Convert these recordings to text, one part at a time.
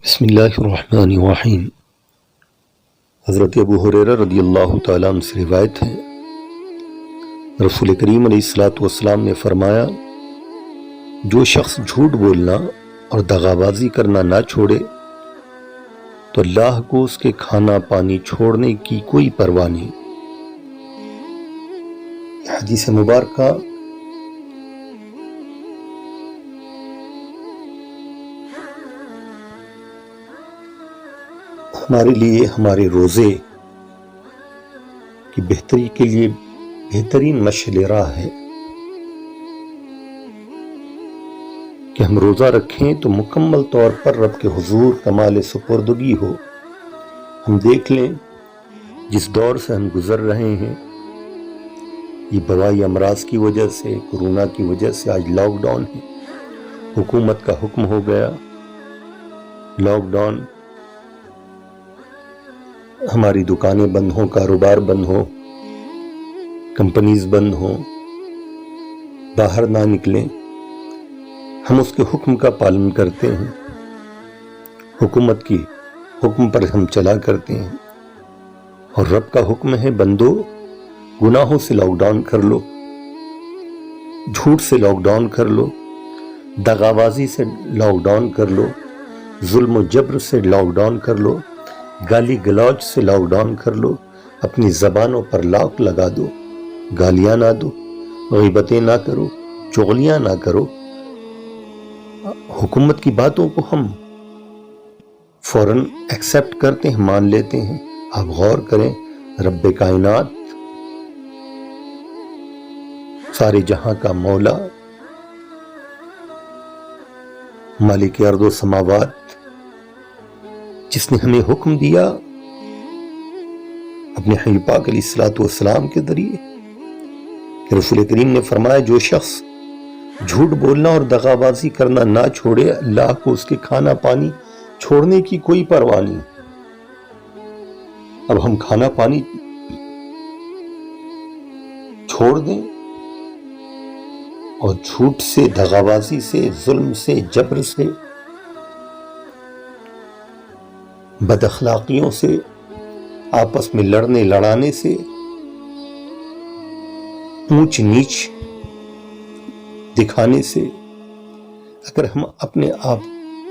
بسم اللہ الرحمن الرحیم۔ حضرت ابو ہریرہ رضی اللہ تعالیٰ عنہ سے روایت ہے، رسول کریم علیہ السلام نے فرمایا، جو شخص جھوٹ بولنا اور دغابازی کرنا نہ چھوڑے تو اللہ کو اس کے کھانا پانی چھوڑنے کی کوئی پرواہ نہیں۔ حدیث مبارکہ ہمارے لیے ہمارے روزے کی بہتری کے لیے بہترین مشعل راہ ہے کہ ہم روزہ رکھیں تو مکمل طور پر رب کے حضور کمال سپردگی ہو۔ ہم دیکھ لیں جس دور سے ہم گزر رہے ہیں، یہ وبائی امراض کی وجہ سے، کورونا کی وجہ سے آج لاک ڈاؤن ہے، حکومت کا حکم ہو گیا لاک ڈاؤن، ہماری دکانیں بند ہوں، کاروبار بند ہو، کمپنیز بند ہوں، باہر نہ نکلیں۔ ہم اس کے حکم کا پالن کرتے ہیں، حکومت کی حکم پر ہم چلا کرتے ہیں، اور رب کا حکم ہے بندو گناہوں سے لاک ڈاؤن کر لو، جھوٹ سے لاک ڈاؤن کر لو، دغابازی سے لاک ڈاؤن کر لو، ظلم و جبر سے لاک ڈاؤن کر لو، گالی گلوچ سے لاک ڈاؤن کر لو، اپنی زبانوں پر لاک لگا دو، گالیاں نہ دو، غیبتیں نہ کرو، چغلیاں نہ کرو۔ حکومت کی باتوں کو ہم فوراً ایکسپٹ کرتے ہیں، مان لیتے ہیں۔ آپ غور کریں، رب کائنات، سارے جہاں کا مولا، مالک ارض و سماوات، جس نے ہمیں حکم دیا اپنے حبیب پاک علیہ السلام کے ذریعے کہ رسول کریم نے فرمایا، جو شخص جھوٹ بولنا اور دغابازی کرنا نہ چھوڑے، اللہ کو اس کے کھانا پانی چھوڑنے کی کوئی پرواہ نہیں۔ اب ہم کھانا پانی چھوڑ دیں اور جھوٹ سے، دغابازی سے، ظلم سے، جبر سے، بد اخلاقیوں سے، آپس میں لڑنے لڑانے سے، اونچ نیچ دکھانے سے، اگر ہم اپنے آپ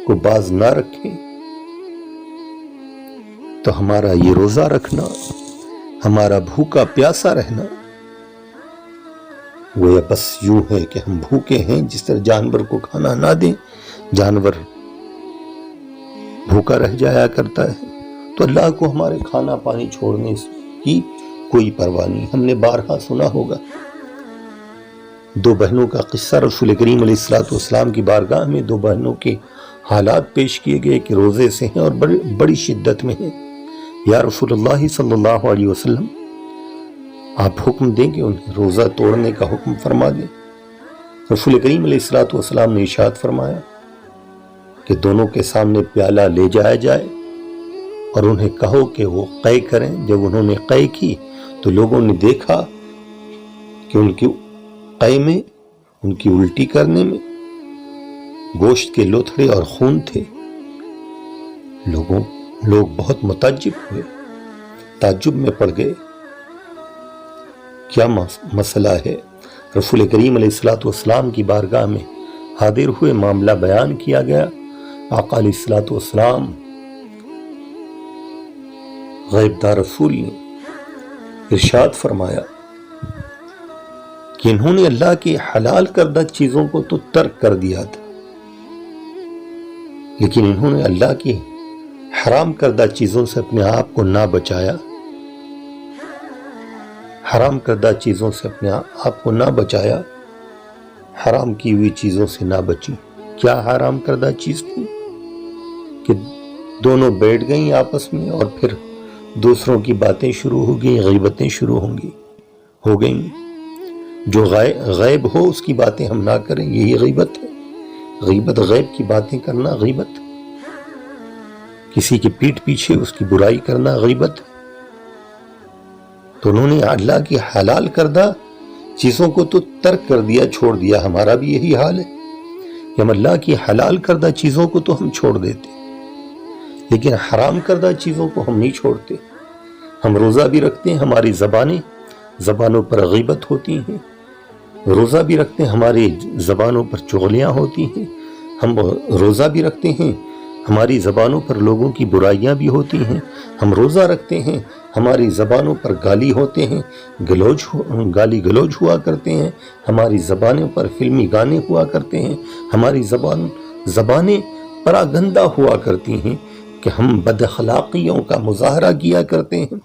کو باز نہ رکھیں تو ہمارا یہ روزہ رکھنا، ہمارا بھوکا پیاسا رہنا، وہ بس یوں ہے کہ ہم بھوکے ہیں۔ جس طرح جانور کو کھانا نہ دیں، جانور بھوکا رہ جایا کرتا ہے، تو اللہ کو ہمارے کھانا پانی چھوڑنے کی کوئی پرواہ نہیں۔ ہم نے بارہا سنا ہوگا دو بہنوں کا قصہ، رسول کریم علیہ السلام کی بارگاہ میں دو بہنوں کے حالات پیش کیے گئے کہ روزے سے ہیں اور بڑی شدت میں ہیں۔ یا رسول اللہ صلی اللہ علیہ وسلم، آپ حکم دیں کہ انہیں روزہ توڑنے کا حکم فرما دیں۔ رسول کریم علیہ السلام نے ارشاد فرمایا کہ دونوں کے سامنے پیالہ لے جایا جائے اور انہیں کہو کہ وہ قے کریں۔ جب انہوں نے قے کی تو لوگوں نے دیکھا کہ ان کی قے میں، ان کی الٹی کرنے میں گوشت کے لوتھڑے اور خون تھے۔ لوگ بہت متعجب ہوئے، تعجب میں پڑ گئے، کیا مسئلہ ہے؟ رسول کریم علیہ السلام کی بارگاہ میں حاضر ہوئے، معاملہ بیان کیا گیا۔ آقا علیہ السلام، غیب دار رسول نے ارشاد فرمایا کہ انہوں نے اللہ کی حلال کردہ چیزوں کو تو ترک کر دیا تھا، لیکن انہوں نے اللہ کی حرام کردہ چیزوں سے اپنے آپ کو نہ بچایا، حرام کردہ چیزوں سے اپنے آپ کو نہ بچایا، حرام کی ہوئی چیزوں سے نہ بچی۔ کیا حرام کردہ چیز تھی؟ کہ دونوں بیٹھ گئیں آپس میں اور پھر دوسروں کی باتیں شروع ہو گئیں، غیبتیں شروع ہو گئیں۔ جو غیب ہو اس کی باتیں ہم نہ کریں، یہی غیبت ہے۔ غیبت، غیب کی باتیں کرنا غیبت، کسی کی پیٹھ پیچھے اس کی برائی کرنا غیبت۔ تو انہوں نے اللہ کی حلال کردہ چیزوں کو تو ترک کر دیا، چھوڑ دیا۔ ہمارا بھی یہی حال ہے کہ ہم اللہ کی حلال کردہ چیزوں کو تو ہم چھوڑ دیتے، لیکن حرام کردہ چیزوں کو ہم نہیں چھوڑتے. ہم روزہ بھی رکھتے ہیں، ہماری زبانوں پر غیبت ہوتی ہیں. روزہ بھی رکھتے ہیں، ہماری زبانوں پر چغلیاں ہوتی ہیں. ہم روزہ بھی رکھتے ہیں، ہماری زبانوں پر لوگوں کی برائیاں بھی ہوتی ہیں. ہم روزہ رکھتے ہیں، ہماری زبانوں پر گالی ہوتے ہیں، گالی گلوج ہوا کرتے ہیں. ہماری زبانوں پر فلمی گانے ہوا کرتے ہیں. ہماری زبانیں پراگندہ ہوا کرتی ہیں کہ ہم بد اخلاقیوں کا مظاہرہ کیا کرتے ہیں.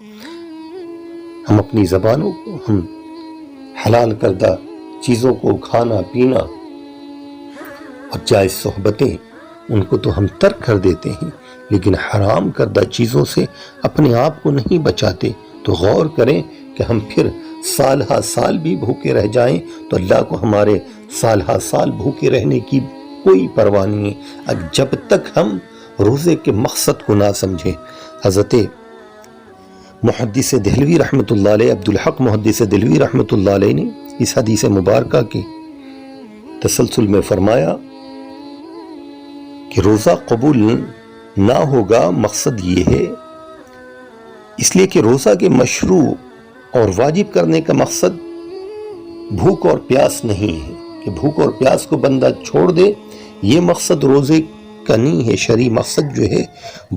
ہم اپنی زبانوں کو، ہم حلال کردہ چیزوں کو، کھانا پینا اور جائز صحبتیں، ان کو تو ہم ترک کر دیتے ہیں، لیکن حرام کردہ چیزوں سے اپنے آپ کو نہیں بچاتے. تو غور کریں کہ ہم پھر سال ہا سال بھی بھوکے رہ جائیں تو اللہ کو ہمارے سال ہا سال بھوکے رہنے کی کوئی پرواہ نہیں ہے، جب تک ہم روزے کے مقصد کو نہ سمجھیں. حضرت محدث دہلوی رحمۃ اللہ علیہ، عبدالحق محدث دہلوی رحمۃ اللہ علیہ نے اس حدیث مبارکہ کے تسلسل میں فرمایا کہ روزہ قبول نہ ہوگا، مقصد یہ ہے اس لیے کہ روزہ کے مشروع اور واجب کرنے کا مقصد بھوک اور پیاس نہیں ہے کہ بھوک اور پیاس کو بندہ چھوڑ دے. یہ مقصد روزے کا نہیں ہے. شرعی مقصد جو ہے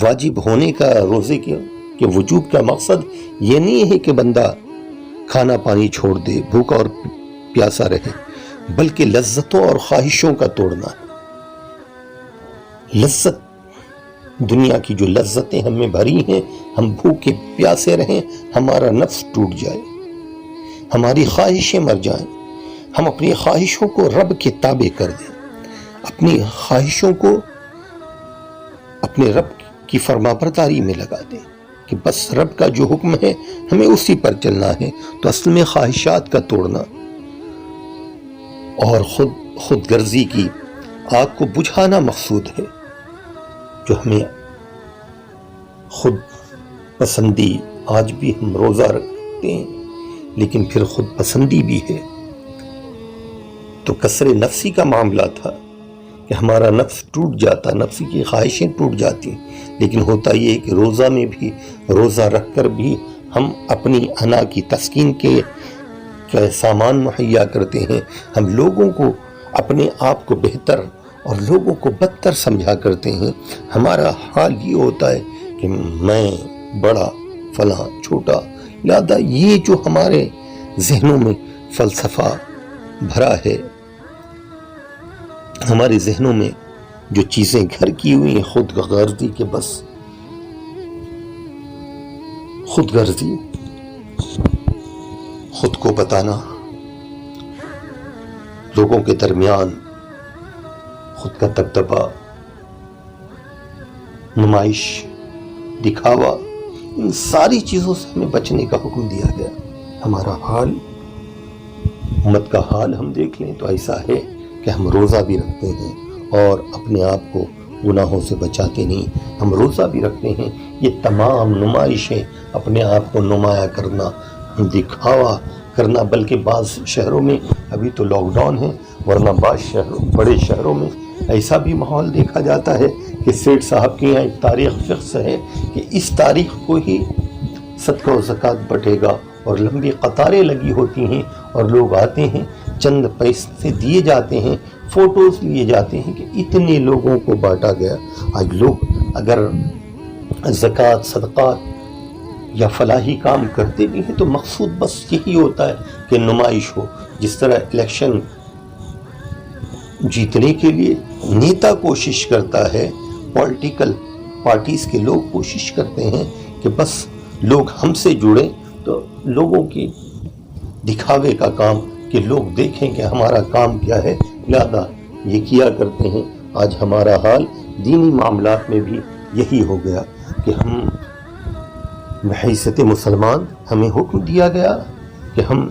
واجب ہونے کا، روزے کے وجوب کا مقصد یہ نہیں ہے کہ بندہ کھانا پانی چھوڑ دے، بھوکا اور پیاسا رہے، بلکہ لذتوں اور خواہشوں کا توڑنا ہے. لذت، دنیا کی جو لذتیں ہم میں بھری ہیں، ہم بھوکے پیاسے رہیں، ہمارا نفس ٹوٹ جائے، ہماری خواہشیں مر جائیں، ہم اپنی خواہشوں کو رب کے تابع کر دیں، اپنی خواہشوں کو اپنے رب کی فرمانبرداری میں لگا دیں کہ بس رب کا جو حکم ہے ہمیں اسی پر چلنا ہے. تو اصل میں خواہشات کا توڑنا اور خود غرضی کی آگ کو بجھانا مقصود ہے. جو ہمیں خود پسندی، آج بھی ہم روزہ رکھتے ہیں لیکن پھر خود پسندی بھی ہے. تو کسر نفسی کا معاملہ تھا کہ ہمارا نفس ٹوٹ جاتا، نفس کی خواہشیں ٹوٹ جاتی. لیکن ہوتا یہ ہے کہ روزہ میں بھی، روزہ رکھ کر بھی ہم اپنی انا کی تسکین کے سامان مہیا کرتے ہیں. ہم لوگوں کو، اپنے آپ کو بہتر اور لوگوں کو بدتر سمجھا کرتے ہیں. ہمارا حال یہ ہوتا ہے کہ میں بڑا، فلاں چھوٹا. لہذا یہ جو ہمارے ذہنوں میں فلسفہ بھرا ہے، ہمارے ذہنوں میں جو چیزیں گھر کی ہوئی ہیں خود غرضی کے، بس خود غرضی، خود کو بتانا، لوگوں کے درمیان خود کا دبدبا، نمائش، دکھاوا، ان ساری چیزوں سے ہمیں بچنے کا حکم دیا گیا. ہمارا حال، امت کا حال ہم دیکھ لیں تو ایسا ہے کہ ہم روزہ بھی رکھتے ہیں اور اپنے آپ کو گناہوں سے بچاتے نہیں. ہم روزہ بھی رکھتے ہیں، یہ تمام نمائشیں، اپنے آپ کو نمایاں کرنا، دکھاوا کرنا. بلکہ بعض شہروں میں ابھی تو لاک ڈاؤن ہے، ورنہ بعض بڑے شہروں میں ایسا بھی ماحول دیکھا جاتا ہے کہ سیٹھ صاحب کے یہاں ایک تاریخ فکس ہے کہ اس تاریخ کو ہی صدقہ و زکوٰۃ بٹے گا، اور لمبی قطاریں لگی ہوتی ہیں اور لوگ آتے ہیں، چند پیسے دیے جاتے ہیں، فوٹوز لیے جاتے ہیں کہ اتنے لوگوں کو بانٹا گیا. آج لوگ اگر زکوٰۃ، صدقات یا فلاحی کام کرتے بھی ہیں تو مقصود بس یہی ہوتا ہے کہ نمائش ہو. جس طرح الیکشن جیتنے کے لیے نیتا کوشش کرتا ہے، پولیٹیکل پارٹیز کے لوگ کوشش کرتے ہیں کہ بس لوگ ہم سے جڑیں، تو لوگوں کی دکھاوے کا کام کہ لوگ دیکھیں کہ ہمارا کام کیا ہے، لہذا یہ کیا کرتے ہیں. آج ہمارا حال دینی معاملات میں بھی یہی ہو گیا کہ ہم بحیثیت مسلمان ہمیں حکم دیا گیا کہ ہم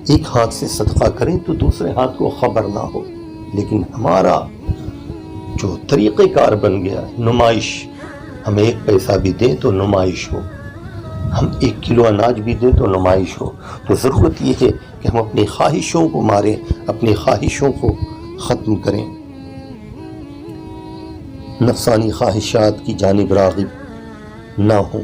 ایک ہاتھ سے صدقہ کریں تو دوسرے ہاتھ کو خبر نہ ہو. لیکن ہمارا جو طریقہ کار بن گیا، نمائش، ہم 1 پیسہ بھی دیں تو نمائش ہو، ہم 1 کلو اناج بھی دیں تو نمائش ہو. تو ضرورت یہ ہے کہ ہم اپنی خواہشوں کو ماریں، اپنی خواہشوں کو ختم کریں. نفسانی خواہشات کی جانب راغب نہ ہوں،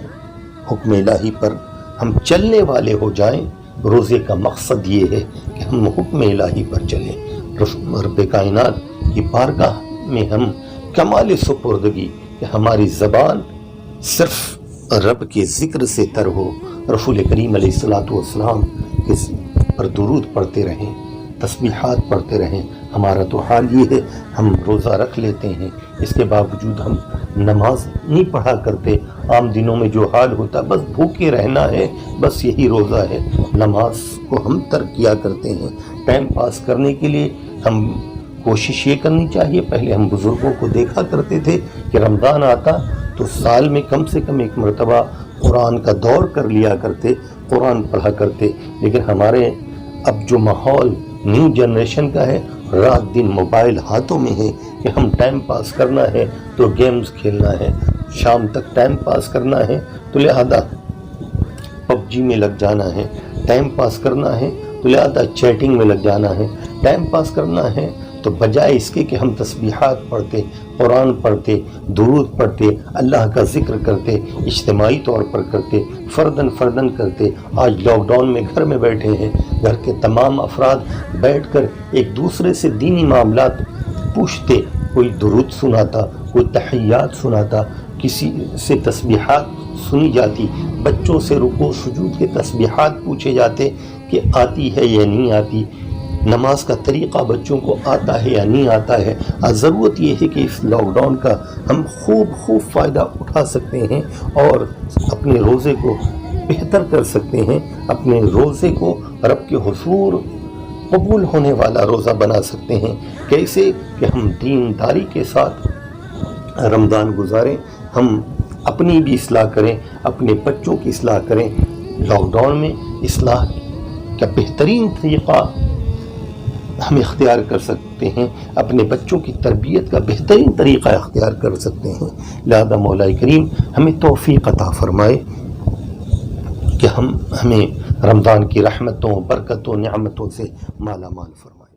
حکم الہی پر ہم چلنے والے ہو جائیں۔ روزے کا مقصد یہ ہے کہ ہم حکم الہی پر چلیں، رب کائنات کی بارگاہ میں ہم کمال سپردگی کہ ہماری زبان صرف رب کے ذکر سے تر ہو، رسول کریم علیہ السلام کے پر درود پڑھتے رہیں، تسبیحات پڑھتے رہیں۔ ہمارا تو حال یہ ہے، ہم روزہ رکھ لیتے ہیں، اس کے باوجود ہم نماز نہیں پڑھا کرتے۔ عام دنوں میں جو حال ہوتا بس بھوکے رہنا ہے، بس یہی روزہ ہے، نماز کو ہم ترک کیا کرتے ہیں۔ ٹائم پاس کرنے کے لیے ہم کوشش یہ کرنی چاہیے، پہلے ہم بزرگوں کو دیکھا کرتے تھے کہ رمضان آتا تو سال میں کم سے کم ایک مرتبہ قرآن کا دور کر لیا کرتے، قرآن پڑھا کرتے۔ لیکن ہمارے اب جو ماحول نیو جنریشن کا ہے، رات دن موبائل ہاتھوں میں ہے کہ ہم ٹائم پاس کرنا ہے تو گیمز کھیلنا ہے، شام تک ٹائم پاس کرنا ہے تو لہذا پب جی میں لگ جانا ہے، ٹائم پاس کرنا ہے تو لہذا چیٹنگ میں لگ جانا ہے، ٹائم پاس کرنا ہے تو بجائے اس کے کہ ہم تسبیحات پڑھتے، قرآن پڑھتے، درود پڑھتے، اللہ کا ذکر کرتے، اجتماعی طور پر کرتے، فردن کرتے۔ آج لاک ڈاؤن میں گھر میں بیٹھے ہیں، گھر کے تمام افراد بیٹھ کر ایک دوسرے سے دینی معاملات پوچھتے، کوئی درود سناتا، کوئی تحیات سناتا، کسی سے تسبیحات سنی جاتی، بچوں سے رکوع سجود کے تسبیحات پوچھے جاتے کہ آتی ہے یا نہیں آتی، نماز کا طریقہ بچوں کو آتا ہے یا نہیں آتا ہے۔ ضرورت یہ ہے کہ اس لاک ڈاؤن کا ہم خوب فائدہ اٹھا سکتے ہیں اور اپنے روزے کو بہتر کر سکتے ہیں، اپنے روزے کو رب کے حضور قبول ہونے والا روزہ بنا سکتے ہیں۔ کیسے کہ ہم دینداری کے ساتھ رمضان گزاریں، ہم اپنی بھی اصلاح کریں، اپنے بچوں کی اصلاح کریں۔ لاک ڈاؤن میں اصلاح کا بہترین طریقہ ہم اختیار کر سکتے ہیں، اپنے بچوں کی تربیت کا بہترین طریقہ اختیار کر سکتے ہیں۔ لہذا مولا کریم ہمیں توفیق عطا فرمائے کہ ہمیں رمضان کی رحمتوں، برکتوں، نعمتوں سے مالا مال فرمائے۔